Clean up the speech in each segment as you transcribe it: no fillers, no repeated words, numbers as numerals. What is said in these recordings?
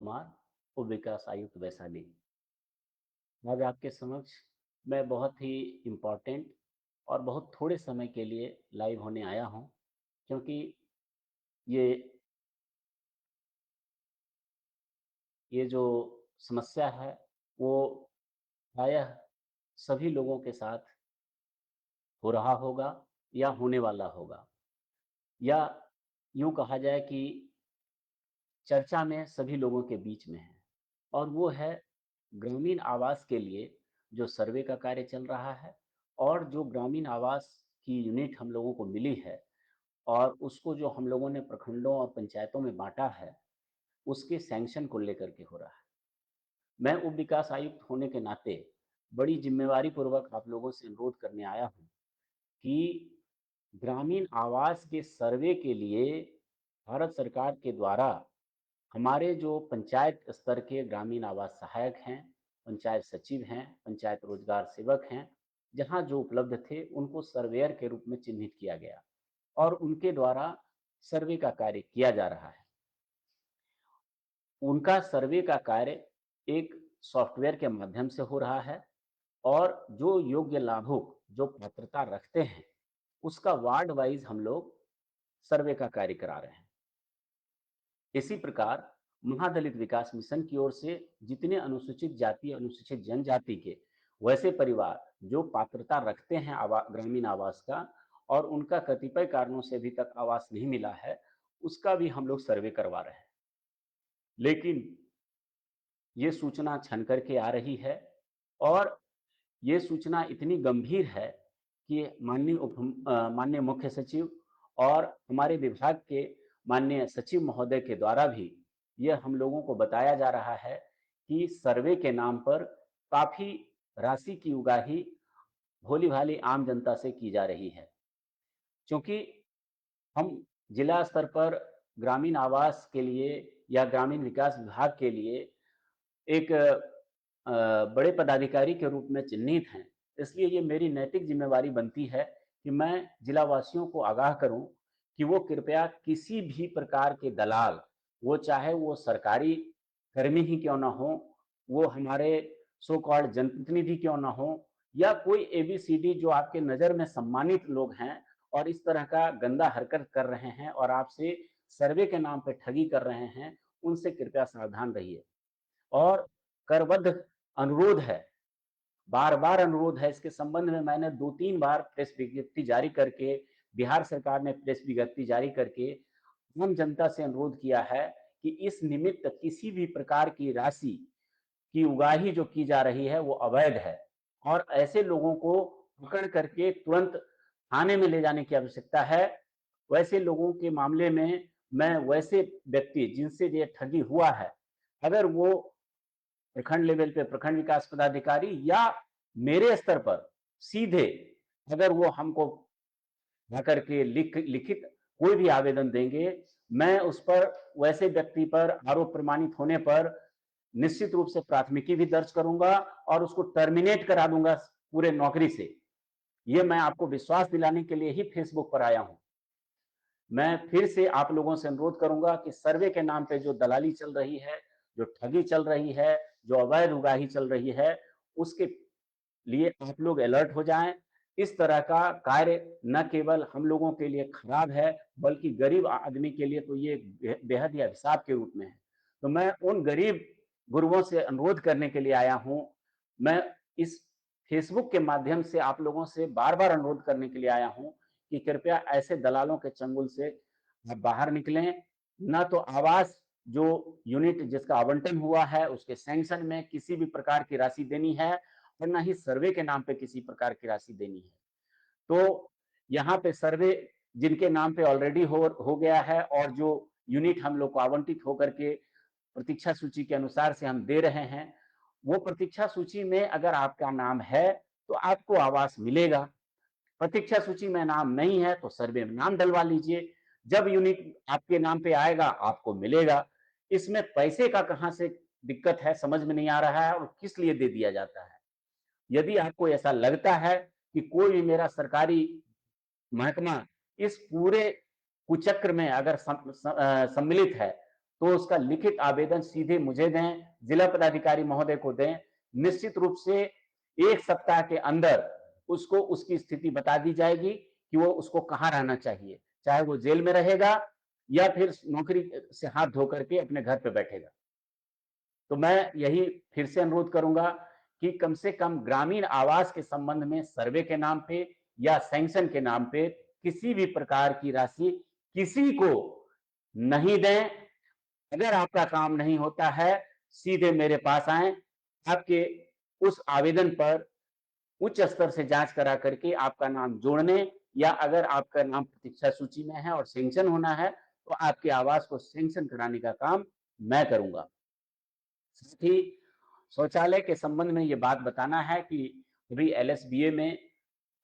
कुमार, उप विकास आयुक्त वैशाली। आज आपके समक्ष मैं बहुत ही इम्पोर्टेंट और बहुत थोड़े समय के लिए लाइव होने आया हूँ, क्योंकि ये ये जो समस्या है वो प्रायः सभी लोगों के साथ हो रहा होगा या होने वाला होगा, या यूँ कहा जाए कि चर्चा में सभी लोगों के बीच में है। और वो है ग्रामीण आवास के लिए जो सर्वे का कार्य चल रहा है, और जो ग्रामीण आवास की यूनिट हम लोगों को मिली है और उसको जो हम लोगों ने प्रखंडों और पंचायतों में बाँटा है, उसके सैंक्शन को लेकर के हो रहा है। मैं उप विकास आयुक्त होने के नाते बड़ी ज़िम्मेवारी पूर्वक आप लोगों से अनुरोध करने आया हूँ कि ग्रामीण आवास के सर्वे के लिए भारत सरकार के द्वारा हमारे जो पंचायत स्तर के ग्रामीण आवास सहायक हैं, पंचायत सचिव हैं, पंचायत रोजगार सेवक हैं, जहाँ जो उपलब्ध थे उनको सर्वेयर के रूप में चिन्हित किया गया और उनके द्वारा सर्वे का कार्य किया जा रहा है। उनका सर्वे का कार्य एक सॉफ्टवेयर के माध्यम से हो रहा है, और जो योग्य लाभुक जो पात्रता रखते हैं, उसका वार्ड वाइज हम लोग सर्वे का कार्य करा रहे हैं। इसी प्रकार महादलित विकास मिशन की ओर से जितने अनुसूचित जाति, अनुसूचित जनजाति के वैसे परिवार जो पात्रता रखते हैं ग्रामीण आवास का, और उनका कतिपय कारणों से अभी तक आवास नहीं मिला है, उसका भी हम लोग सर्वे करवा रहे हैं। लेकिन ये सूचना छन करके आ रही है, और ये सूचना इतनी गंभीर है कि माननीय मुख्य सचिव और हमारे विभाग के माननीय सचिव महोदय के द्वारा भी यह हम लोगों को बताया जा रहा है कि सर्वे के नाम पर काफ़ी राशि की उगाही भोली-भाली आम जनता से की जा रही है। क्योंकि हम जिला स्तर पर ग्रामीण आवास के लिए या ग्रामीण विकास विभाग के लिए एक बड़े पदाधिकारी के रूप में चिन्हित हैं, इसलिए ये मेरी नैतिक ज़िम्मेवारी बनती है कि मैं जिलावासियों को आगाह करूँ कि वो कृपया किसी भी प्रकार के दलाल, वो चाहे वो सरकारी कर्मी ही क्यों ना हों, वो हमारे सो कॉल्ड जनप्रतिनिधि क्यों ना हों, या कोई एबीसीडी जो आपके नज़र में सम्मानित लोग हैं और इस तरह का गंदा हरकत कर रहे हैं और आपसे सर्वे के नाम पे ठगी कर रहे हैं, उनसे कृपया सावधान रहिए। और करबद्ध अनुरोध है, बार-बार अनुरोध है, इसके संबंध में मैंने 2-3 बार प्रेस विज्ञप्ति जारी करके, बिहार सरकार ने प्रेस विज्ञप्ति जारी करके आम जनता से अनुरोध किया है कि इस निमित्त किसी भी प्रकार की राशि की उगाही जो की जा रही है वो अवैध है, और ऐसे लोगों को पकड़ करके तुरंत थाने में ले जाने की आवश्यकता है। वैसे लोगों के मामले में मैं वैसे व्यक्ति जिनसे ये ठगी हुआ है, अगर वो प्रखंड लेवल पे प्रखंड विकास पदाधिकारी या मेरे स्तर पर सीधे अगर वो हमको जाकर के लिखित कोई भी आवेदन देंगे, मैं उस पर वैसे व्यक्ति पर आरोप प्रमाणित होने पर निश्चित रूप से प्राथमिकी भी दर्ज करूंगा और उसको टर्मिनेट करा दूंगा पूरे नौकरी से। ये मैं आपको विश्वास दिलाने के लिए ही फेसबुक पर आया हूं। मैं फिर से आप लोगों से अनुरोध करूंगा कि सर्वे के नाम पे जो दलाली चल रही है, जो ठगी चल रही है, जो अवैध उगाही चल रही है, उसके लिए आप लोग अलर्ट हो जाएं। इस तरह का कार्य न केवल हम लोगों के लिए खराब है, बल्कि गरीब आदमी के लिए तो ये बेहद ही अभिशाप के रूप में है। तो मैं उन गरीब गुरुओं से अनुरोध करने के लिए आया हूं। मैं इस फेसबुक के माध्यम से आप लोगों से बार-बार अनुरोध करने के लिए आया हूं कि कृपया ऐसे दलालों के चंगुल से आप बाहर निकलें। न तो आवास जो यूनिट जिसका आवंटन हुआ है, उसके सैंक्शन में किसी भी प्रकार की राशि देनी है, और ना ही सर्वे के नाम पे किसी प्रकार की राशि देनी है। तो यहाँ पे सर्वे जिनके नाम पे ऑलरेडी हो गया है, और जो यूनिट हम लोग को आवंटित होकर के प्रतीक्षा सूची के अनुसार से हम दे रहे हैं, वो प्रतीक्षा सूची में अगर आपका नाम है तो आपको आवास मिलेगा। प्रतीक्षा सूची में नाम नहीं है तो सर्वे में नाम डलवा लीजिए। जब यूनिट आपके नाम पे आएगा आपको मिलेगा। इसमें पैसे का कहाँ से दिक्कत है समझ में नहीं आ रहा है, और किस लिए दे दिया जाता है। यदि आपको ऐसा लगता है कि कोई भी मेरा सरकारी महकमा इस पूरे कुचक्र में अगर सम्मिलित है, तो उसका लिखित आवेदन सीधे मुझे दें, जिला पदाधिकारी महोदय को दें। निश्चित रूप से 1 सप्ताह के अंदर उसको उसकी स्थिति बता दी जाएगी कि वो उसको कहाँ रहना चाहिए। चाहे वो जेल में रहेगा या फिर नौकरी से हाथ धो करके अपने घर पे बैठेगा। तो मैं यही फिर से अनुरोध करूँगा कि कम से कम ग्रामीण आवास के संबंध में सर्वे के नाम पे या सैंक्शन के नाम पे किसी भी प्रकार की राशि किसी को नहीं दें। अगर आपका काम नहीं होता है, सीधे मेरे पास आएँ। आपके उस आवेदन पर उच्च स्तर से जाँच करा करके आपका नाम जोड़ने या अगर आपका नाम प्रतीक्षा सूची में है और सैंक्शन होना है, तो आपके आवास को सैंक्शन कराने का काम मैं करूँगा। साथ ही शौचालय के संबंध में ये बात बताना है कि अभी एलएसबीए में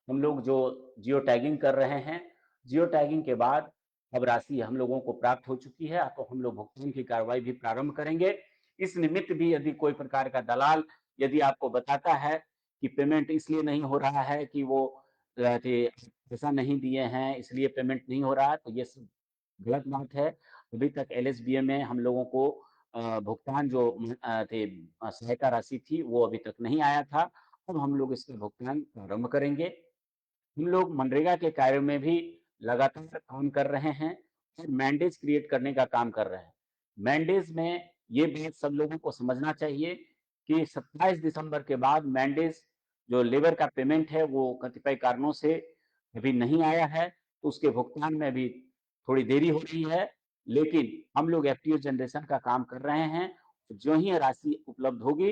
हम लोग जो जियो टैगिंग कर रहे हैं, जियो टैगिंग के बाद अब राशि हम लोगों को प्राप्त हो चुकी है, तो हम लोग भुगतान की कार्रवाई भी प्रारंभ करेंगे। इस निमित्त भी यदि कोई प्रकार का दलाल यदि आपको बताता है कि पेमेंट इसलिए नहीं हो रहा है कि वो पैसा नहीं दिए हैं, इसलिए पेमेंट नहीं हो रहा है, तो ये सब गलत बात है। अभी तक एलएसबीए में हम लोगों को भुगतान जो सहायता राशि थी, वो अभी तक नहीं आया था। अब हम लोग इसका भुगतान प्रारंभ करेंगे। हम लोग मनरेगा के कार्य में भी लगातार काम कर रहे हैं और मैंडेज क्रिएट करने का काम कर रहे हैं। मैंडेज में ये बात सब लोगों को समझना चाहिए कि 27 दिसंबर के बाद मैंडेज जो लेबर का पेमेंट है वो कतिपय कारणों से अभी नहीं आया है, तो उसके भुगतान में अभी थोड़ी देरी हो रही है। लेकिन हम लोग एफटीओ जनरेशन का काम कर रहे हैं। जो ही राशि उपलब्ध होगी,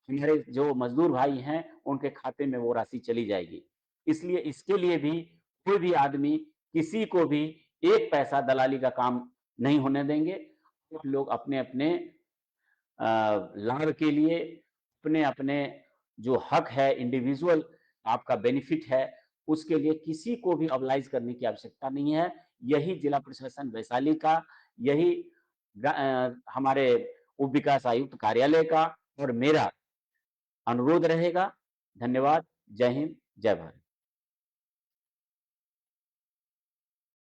हमारे जो मजदूर भाई हैं, उनके खाते में वो राशि चली जाएगी। इसलिए इसके लिए भी कोई भी आदमी किसी को भी 1 पैसा दलाली का काम नहीं होने देंगे। आप लोग अपने-अपने लाभ के लिए अपने-अपने जो हक है, इंडिविजुअल आपका बेनिफिट है, उसके लिए किसी को भी ऑबलाइज़ करने की आवश्यकता नहीं है। यही जिला प्रशासन वैशाली का, यही हमारे उप विकास आयुक्त कार्यालय का और मेरा अनुरोध रहेगा। धन्यवाद। जय हिंद, जय भारत।